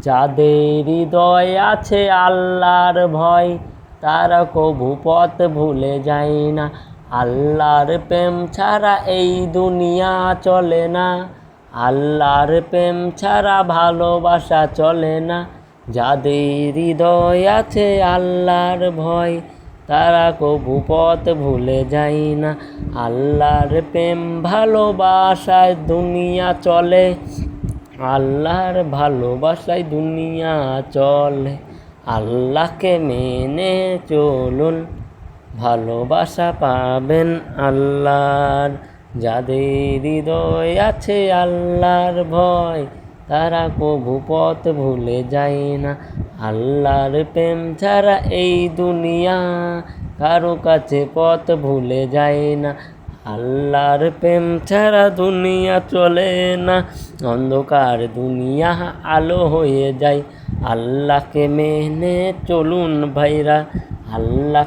যাদের হৃদয় আছে আল্লাহর ভয়, তারা কভু পথ ভুলে যায় না। আল্লাহর প্রেম ছাড়া এই দুনিয়া চলে না, আল্লাহর প্রেম ছাড়া ভালোবাসা চলে না। যাদের হৃদয় আছে আল্লাহর ভয়, তারা কভু পথ ভুলে যায় না। আল্লাহর প্রেম ভালোবাসায় দুনিয়া চলে, আল্লাহর ভালোবাসায় দুনিয়া চলে। আল্লাহকে মেনে চলুন, ভালোবাসা পাবেন আল্লাহর। যাদের হৃদয় আছে আল্লাহর ভয়, তারা কভু পথ ভুলে যায় না। আল্লাহর প্রেম ছাড়া এই দুনিয়া কারো কাছে পথ ভুলে যায় না। আল্লাহর প্রেম ছাড়া দুনিয়া চলে না, অন্ধকার দুনিয়া আলো হয়ে যায়। আল্লাহকে মেনে চলুন ভাইরা, আল্লাহকে